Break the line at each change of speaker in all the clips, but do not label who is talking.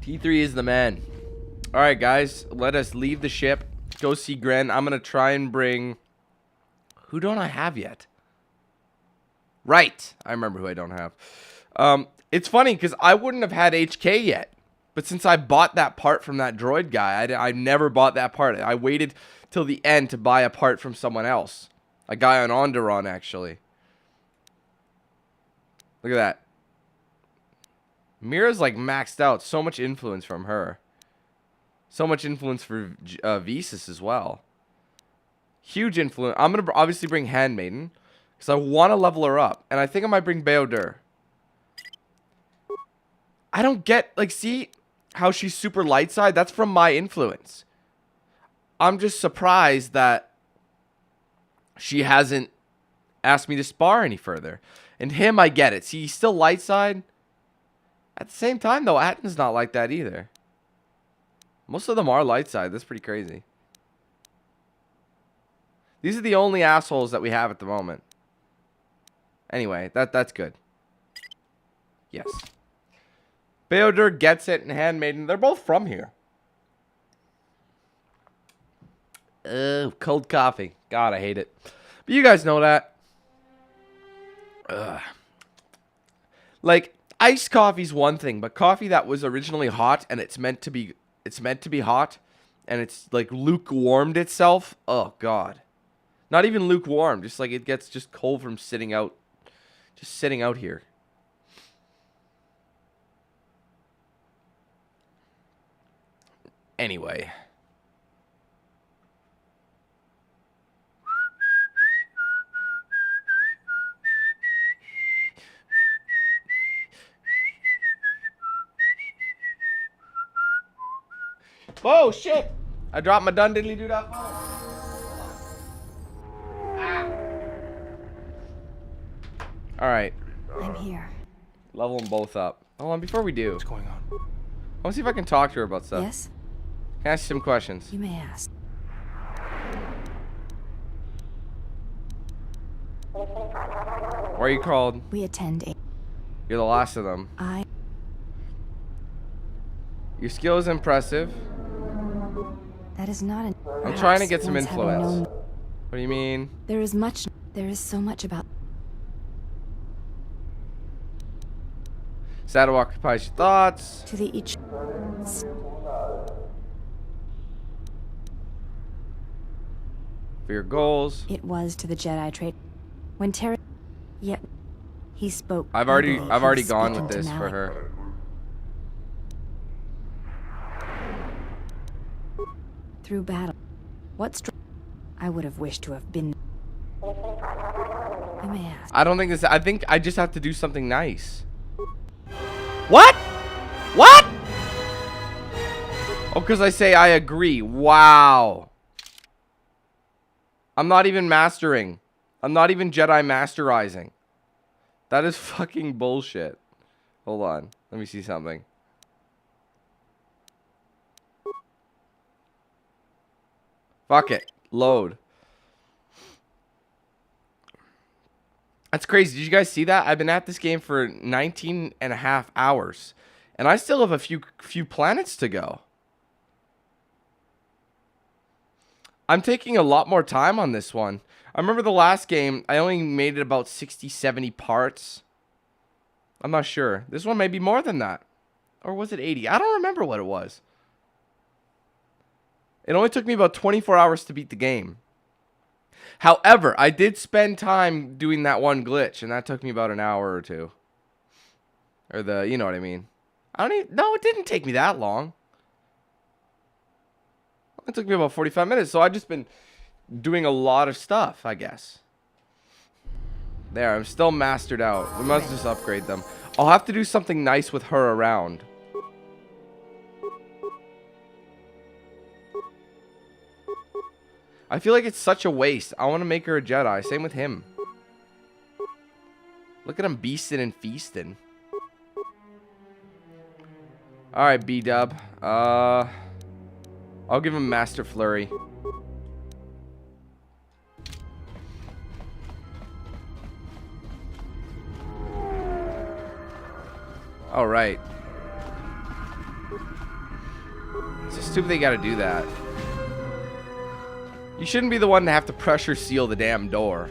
T3 is the man. Alright, guys. Let us leave the ship. Go see Gren. I'm going to try and bring... Who don't I have yet? Right. I remember who I don't have. It's funny because I wouldn't have had HK yet. But since I bought that part from that droid guy, I never bought that part. I waited till the end to buy a part from someone else. A guy on Onderon, actually. Look at that. Mira's like maxed out. So much influence from her. So much influence for Visas as well. Huge influence. I'm going to obviously bring Handmaiden. Because I want to level her up. And I think I might bring Beodur. I don't get, like, see how she's super light side? That's from my influence. I'm just surprised that she hasn't asked me to spar any further. And him, I get it. See, he's still light side. At the same time, though, Atton's not like that either. Most of them are light side. That's pretty crazy. These are the only assholes that we have at the moment. Anyway, that's good. Yes. Beodur gets it and Handmaiden. They're both from here. Cold coffee. God, I hate it. But you guys know that. Like, iced coffee's one thing, but coffee that was originally hot and it's meant to be hot and it's like lukewarmed itself. Oh God. Not even lukewarm, just like it gets just cold from sitting out here. Anyway. Oh shit! I dropped my dun diddly doo dah phone. Alright.
I'm here.
Level them both up. Hold on, before we do.
What's going on?
I want to see if I can talk to her about stuff.
Yes?
Can I ask you some questions?
You may ask.
Why are you called?
We attend a...
You're the last of them. Your skill is impressive.
That is not an...
I'm trying to get some influence. What do you mean?
There is so much about...
Shadow occupies your thoughts.
To the each...
For your goals.
It was to the Jedi trade. When Terra... Yet... He spoke...
I've already gone with this for her.
Through battle. I would have wished to have been... You may ask.
I don't think this... I think I just have to do something nice. What? What? Oh, because I say I agree. Wow. I'm not even mastering. I'm not even Jedi masterizing. That is fucking bullshit. Hold on. Let me see something. Fuck it. Load. That's crazy. Did you guys see that? I've been at this game for 19 and a half hours. And I still have a few planets to go. I'm taking a lot more time on this one. I remember the last game, I only made it about 60, 70 parts. I'm not sure. This one may be more than that. Or was it 80? I don't remember what it was. It only took me about 24 hours to beat the game. However, I did spend time doing that one glitch, and that took me about an hour or two. Or you know what I mean. No, it didn't take me that long. It took me about 45 minutes, so I've just been doing a lot of stuff, I guess. There, I'm still mastered out. We must just upgrade them. I'll have to do something nice with her around. I feel like it's such a waste. I want to make her a Jedi. Same with him. Look at him beasting and feasting. Alright, B-Dub. I'll give him Master Flurry. Alright. It's so stupid they gotta do that. You shouldn't be the one to have to pressure seal the damn door.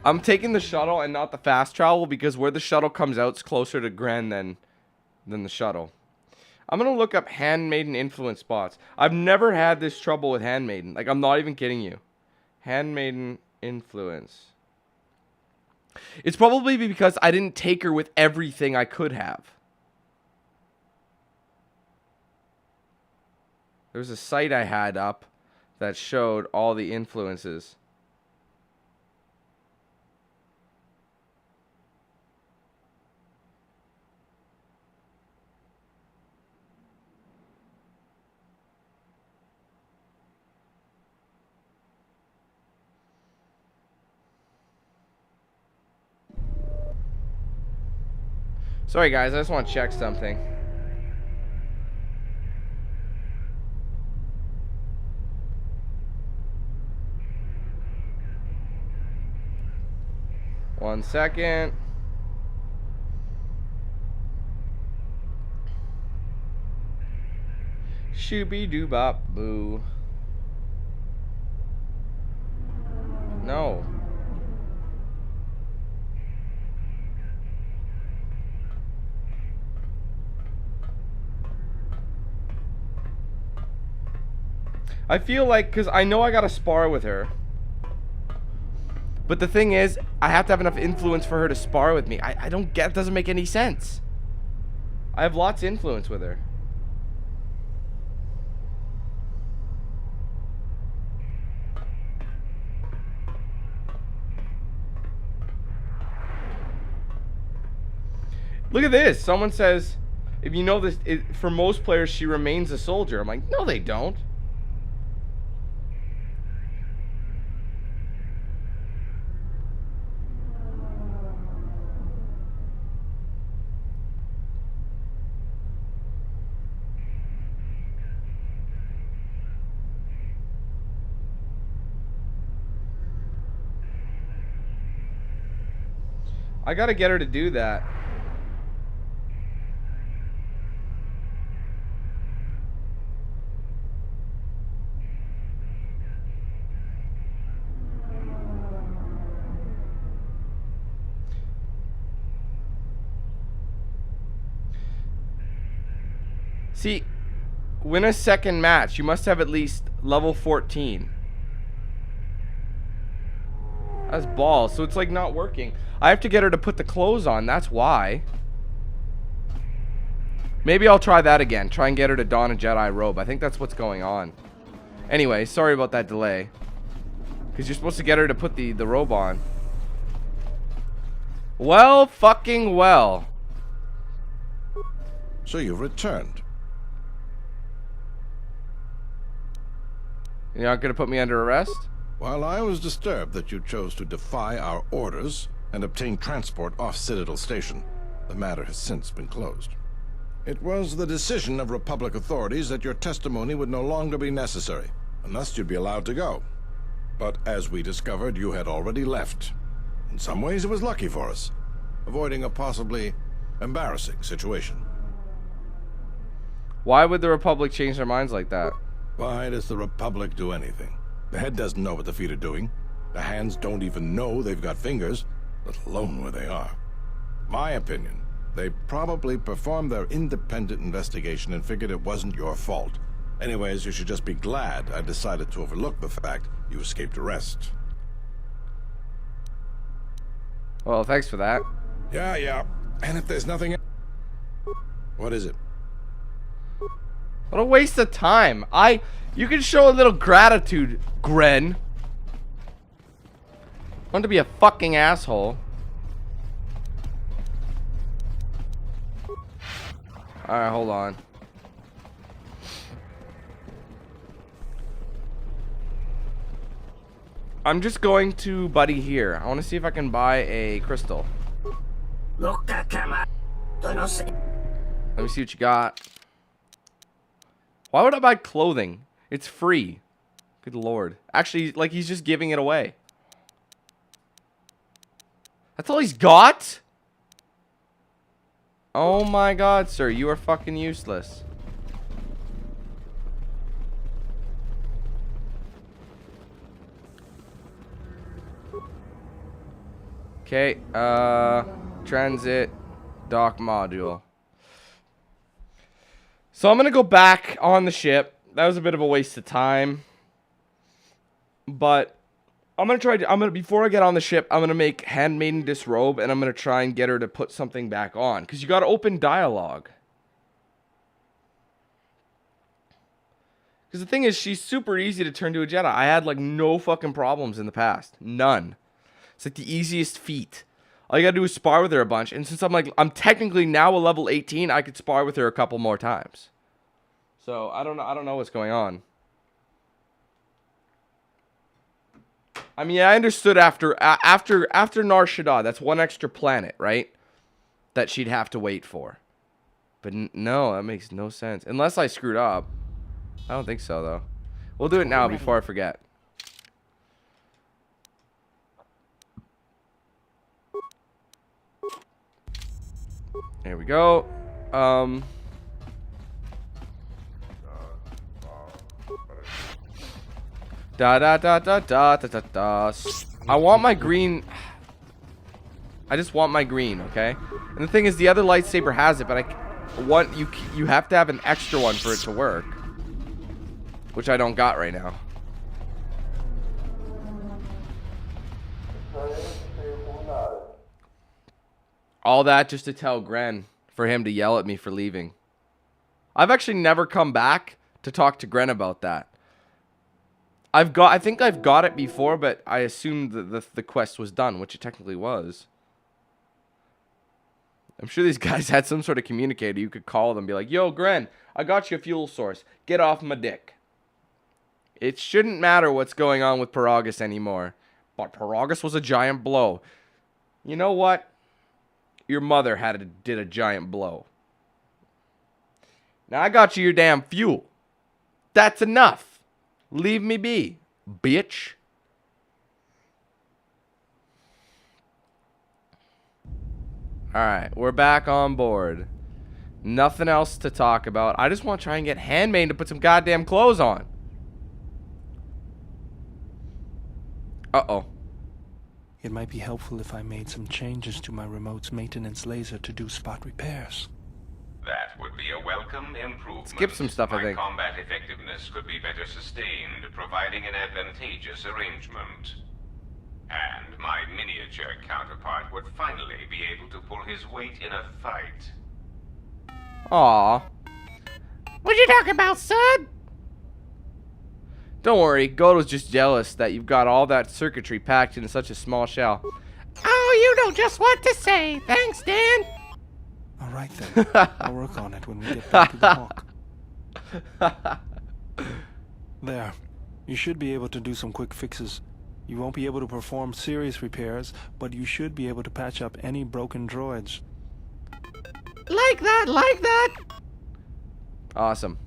I'm taking the shuttle and not the fast travel because where the shuttle comes out is closer to Gren than the shuttle. I'm going to look up Handmaiden influence spots. I've never had this trouble with Handmaiden. Like, I'm not even kidding you. Handmaiden influence. It's probably because I didn't take her with everything I could have. There was a site I had up that showed all the influences. Sorry guys, I just want to check something. One second. Shooby doo bop boo. No. I feel like, because I know I gotta spar with her. But the thing is, I have to have enough influence for her to spar with me. I don't get, it doesn't make any sense. I have lots of influence with her. Look at this. Someone says, if you know this, for most players, she remains a soldier. I'm like, no, they don't. I gotta get her to do that. See, win a second match. You must have at least level 14. That's balls. So it's like not working. I have to get her to put the clothes on. That's why. Maybe I'll try that again. Try and get her to don a Jedi robe. I think that's what's going on. Anyway, sorry about that delay. Because you're supposed to get her to put the robe on. Well, fucking well.
So you've returned.
You're not going to put me under arrest?
While I was disturbed that you chose to defy our orders and obtain transport off Citadel Station, the matter has since been closed. It was the decision of Republic authorities that your testimony would no longer be necessary, and thus you'd be allowed to go. But as we discovered, you had already left. In some ways, it was lucky for us, avoiding a possibly embarrassing situation.
Why would the Republic change their minds like that?
Why does the Republic do anything? The head doesn't know what the feet are doing. The hands don't even know they've got fingers, let alone where they are. My opinion, they probably performed their independent investigation and figured it wasn't your fault. Anyways, you should just be glad I decided to overlook the fact you escaped arrest.
Well, thanks for that.
Yeah. And if there's nothing else... What is it?
What a waste of time. You can show a little gratitude, Gren. Want to be a fucking asshole. Alright, hold on. I'm just going to Buddy here. I want to see if I can buy a crystal. Let me see what you got. Why would I buy clothing? It's free. Good lord. Actually, like, he's just giving it away. That's all he's got? Oh my god, sir. You are fucking useless. Okay, transit dock module. So I'm gonna go back on the ship. That was a bit of a waste of time. But I'm gonna before I get on the ship, I'm gonna make Handmaiden disrobe, and I'm gonna try and get her to put something back on. Because you gotta open dialogue. Because the thing is, she's super easy to turn to a Jedi. I had like no fucking problems in the past. None. It's like the easiest feat. All you gotta do is spar with her a bunch. And since I'm technically now a level 18, I could spar with her a couple more times. So I don't know what's going on. I mean, I understood after Nar Shaddaa, that's one extra planet, right? That she'd have to wait for. But no, that makes no sense. Unless I screwed up. I don't think so, though. We'll do it now before I forget. There we go. Da da da da da da da da. I want my green. I just want my green, okay? And the thing is, the other lightsaber has it, but you have to have an extra one for it to work, which I don't got right now. All that just to tell Gren for him to yell at me for leaving. I've actually never come back to talk to Gren about that. I think I've got it before, but I assumed that the quest was done, which it technically was. I'm sure these guys had some sort of communicator. You could call them and be like, yo, Gren, I got you a fuel source. Get off my dick. It shouldn't matter what's going on with Paragus anymore. But Paragus was a giant blow. You know what? Your mother did a giant blow. Now I got you your damn fuel. That's enough. Leave me be, bitch. Alright, we're back on board. Nothing else to talk about. I just want to try and get Handmaiden to put some goddamn clothes on. Uh-oh.
It might be helpful if I made some changes to my remote's maintenance laser to do spot repairs.
That would be a welcome improvement.
Skip some stuff, I think.
My combat effectiveness could be better sustained, providing an advantageous arrangement. And my miniature counterpart would finally be able to pull his weight in a fight.
Aww. What you talking about, son? Don't worry, Godo's just jealous that you've got all that circuitry packed in such a small shell. Oh, you know just what to say. Thanks, Dan.
All right, then. I'll work on it when we get back to the Hawk. There. You should be able to do some quick fixes. You won't be able to perform serious repairs, but you should be able to patch up any broken droids.
Like that, like that. Awesome.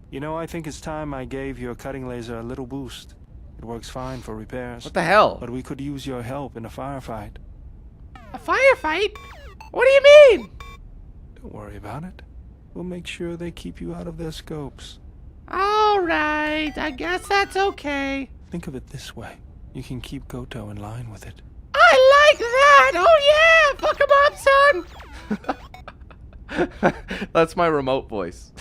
You know, I think it's time I gave your cutting laser a little boost. It works fine for repairs.
What the hell?
But we could use your help in a firefight.
A firefight? What do you mean?
Don't worry about it. We'll make sure they keep you out of their scopes.
Alright, I guess that's okay.
Think of it this way. You can keep Goto in line with it.
I like that! Oh yeah! Fuck him up, son! That's my remote voice.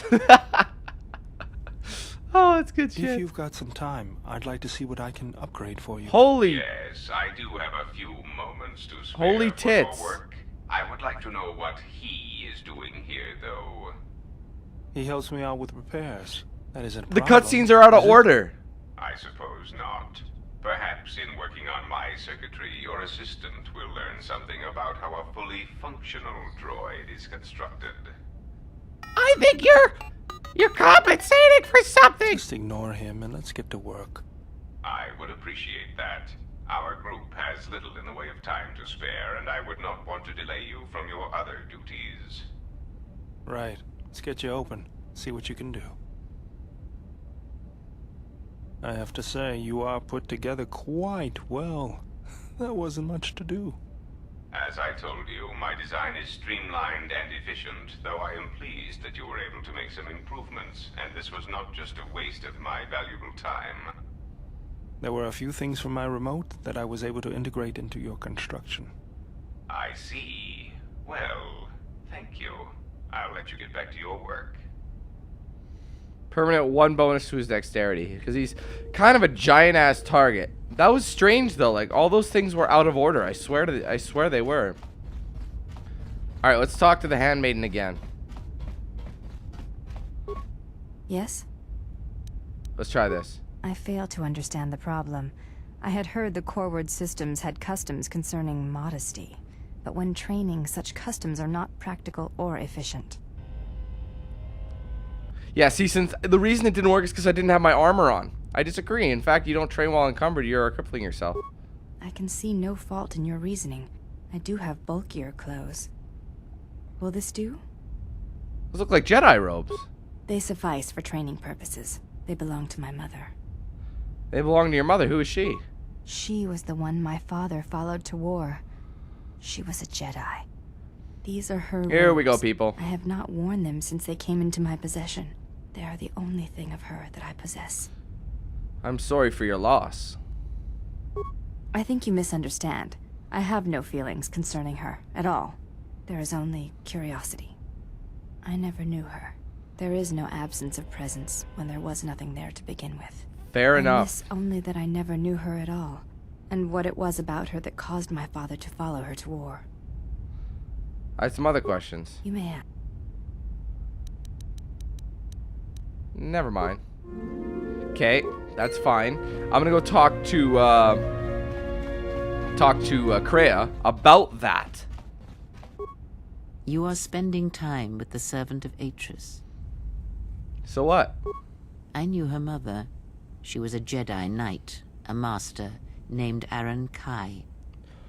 Oh, it's good shit.
If you've got some time, I'd like to see what I can upgrade for you.
Holy...
Yes, I do have a few moments to spare
Holy
for
tits.
your work. I would like to know what he is doing here, though.
He helps me out with repairs. That isn't a
The
problem,
cutscenes are out of
is it?
order.
I suppose not. Perhaps in working on my circuitry, your assistant will learn something about how a fully functional droid is constructed.
I think you're compensated for something.
Just ignore him and let's get to work.
I would appreciate that. Our group has little in the way of time to spare, and I would not want to delay you from your other duties.
Right. Let's get you open. See what you can do. I have to say, you are put together quite well. There wasn't much to do.
As I told you, my design is streamlined and efficient, though I am pleased that you were able to make some improvements, and this was not just a waste of my valuable time.
There were a few things from my remote that I was able to integrate into your construction.
I see. Well, thank you. I'll let you get back to your work.
Permanent 1 bonus to his dexterity, because he's kind of a giant-ass target. That was strange, though. Like, all those things were out of order. I swear they were. Alright, let's talk to the handmaiden again.
Yes?
Let's try this.
I fail to understand the problem. I had heard the Corward systems had customs concerning modesty, but when training, such customs are not practical or efficient.
Yeah, see, since the reason it didn't work is because I didn't have my armor on. I disagree. In fact, you don't train while encumbered, you're crippling yourself.
I can see no fault in your reasoning. I do have bulkier clothes. Will this do?
Those look like Jedi robes.
They suffice for training purposes. They belong to my mother.
They belong to your mother. Who is she?
She was the one my father followed to war. She was a Jedi. These are her
Here we go,
robes.
people.
I have not worn them since they came into my possession. They are the only thing of her that I possess.
I'm sorry for your loss.
I think you misunderstand. I have no feelings concerning her at all. There is only curiosity. I never knew her. There is no absence of presence when there was nothing there to begin with.
Fair
I
enough.
miss only that I never knew her at all, and what it was about her that caused my father to follow her to war.
I have some other questions.
You may ask.
Never mind. Okay, that's fine. I'm gonna go talk to Kreia about that.
You are spending time with the servant of Atris.
So what?
I knew her mother. She was a Jedi Knight, a master, named Aaron Kai.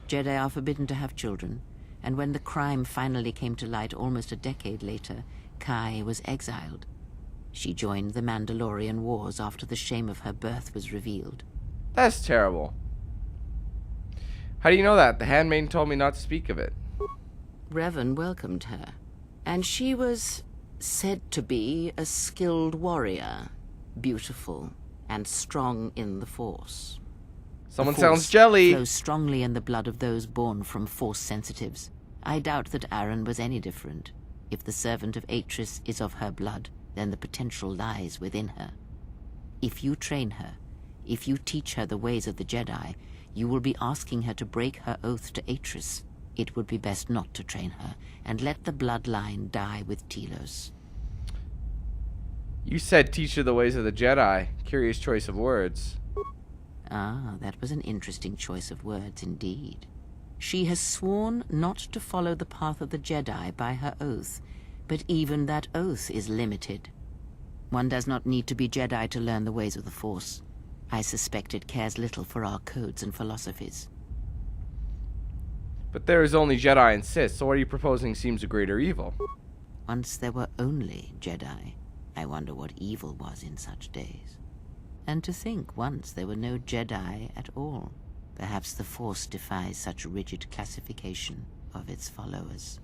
Jedi are forbidden to have children, and when the crime finally came to light almost a decade later, Kai was exiled. She joined the Mandalorian Wars after the shame of her birth was revealed.
That's terrible. How do you know that? The handmaiden told me not to speak of it.
Revan welcomed her, and she was said to be a skilled warrior, beautiful and strong in the Force.
Someone
The
sounds
Force
jelly.
flows strongly in the blood of those born from Force sensitives. I doubt that Aaron was any different. If the servant of Atris is of her blood, then the potential lies within her. If you train her, if you teach her the ways of the Jedi, you will be asking her to break her oath to Atris. It would be best not to train her, and let the bloodline die with Telos.
You said teach her the ways of the Jedi. Curious choice of words.
Ah, that was an interesting choice of words indeed. She has sworn not to follow the path of the Jedi by her oath, but even that oath is limited. One does not need to be Jedi to learn the ways of the Force. I suspect it cares little for our codes and philosophies.
But there is only Jedi and Sith, so what are you proposing seems a greater evil?
Once there were only Jedi. I wonder what evil was in such days. And to think once there were no Jedi at all. Perhaps the Force defies such rigid classification of its followers.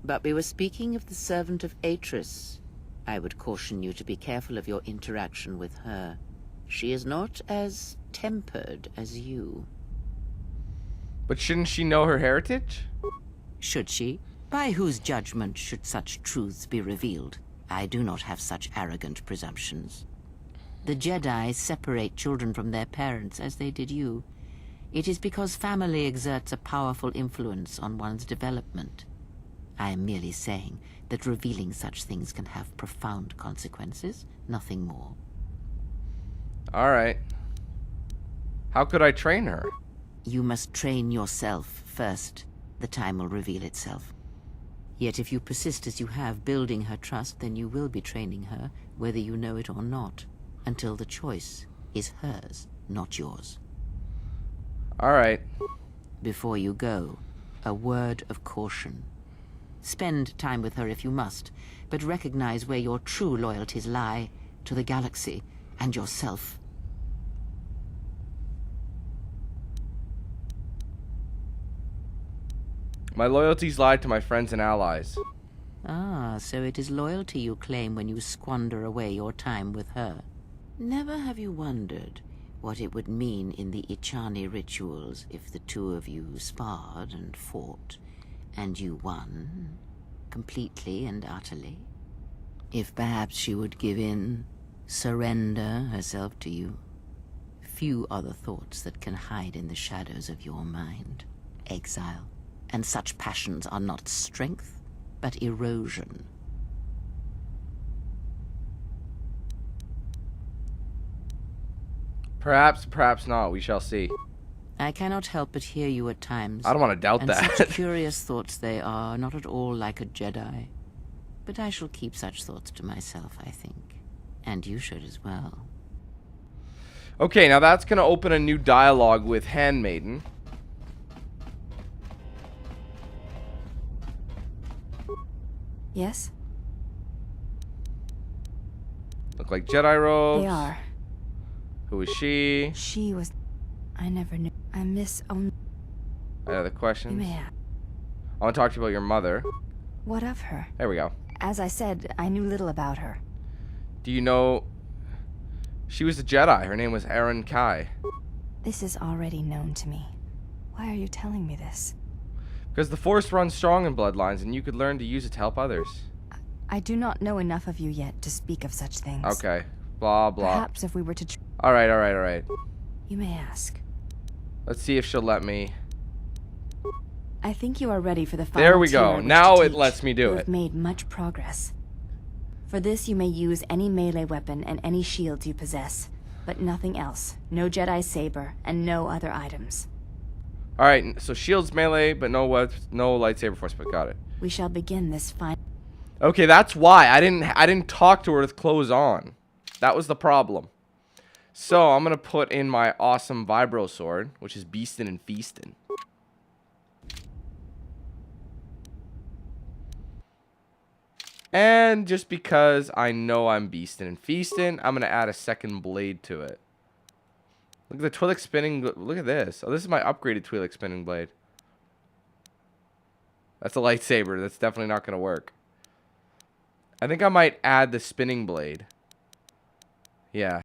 But we were speaking of the servant of Atris. I would caution you to be careful of your interaction with her. She is not as tempered as you.
But shouldn't she know her heritage?
Should she? By whose judgment should such truths be revealed? I do not have such arrogant presumptions. The Jedi separate children from their parents as they did you. It is because family exerts a powerful influence on one's development. I am merely saying that revealing such things can have profound consequences, nothing more.
Alright. How could I train her?
You must train yourself first. The time will reveal itself. Yet if you persist as you have, building her trust, then you will be training her, whether you know it or not, until the choice is hers, not yours.
Alright.
Before you go, a word of caution. Spend time with her if you must, but recognize where your true loyalties lie, to the galaxy and yourself.
My loyalties lie to my friends and allies.
Ah, so it is loyalty you claim when you squander away your time with her. Never have you wondered what it would mean in the Ichani rituals if the two of you sparred and fought, and you won, completely and utterly? If perhaps she would give in, surrender herself to you? Few are the thoughts that can hide in the shadows of your mind. Exile, and such passions are not strength, but erosion.
Perhaps, perhaps not. We shall see.
I cannot help but hear you at times.
I don't want to doubt
and
that.
such curious thoughts they are, not at all like a Jedi. But I shall keep such thoughts to myself, I think. And you should as well.
Okay, now that's going to open a new dialogue with Handmaiden.
Yes?
Look like Jedi robes.
They are.
Who is she?
She was... I never knew. I miss only...
Any other questions?
You may ask.
I want to talk to you about your mother.
What of her?
There we go.
As I said, I knew little about her.
Do you know... She was a Jedi. Her name was Erin Kai.
This is already known to me. Why are you telling me this?
Because the Force runs strong in bloodlines, and you could learn to use it to help others.
I do not know enough of you yet to speak of such things.
Okay. Blah, blah.
Perhaps if we were to...
Alright, alright, alright.
You may ask.
Let's see if she'll let me.
I think you are ready for the final
There we
tier I
go.
wish
Now
to
it
teach.
lets me do
You
it.
have made much progress. For this, you may use any melee weapon and any shields you possess, but nothing else. No Jedi saber and no other items.
Alright, so shields melee, but no lightsaber force, but got it.
We shall begin this final...
Okay, that's why I didn't talk to her with clothes on. That was the problem. So I'm gonna put in my awesome vibro sword, which is beastin' and feastin'. And just because I know I'm beastin' and feastin', I'm gonna add a second blade to it. Look at the Twi'lek spinning. Look at this. Oh, this is my upgraded Twi'lek spinning blade. That's a lightsaber. That's definitely not gonna work. I think I might add the spinning blade. Yeah.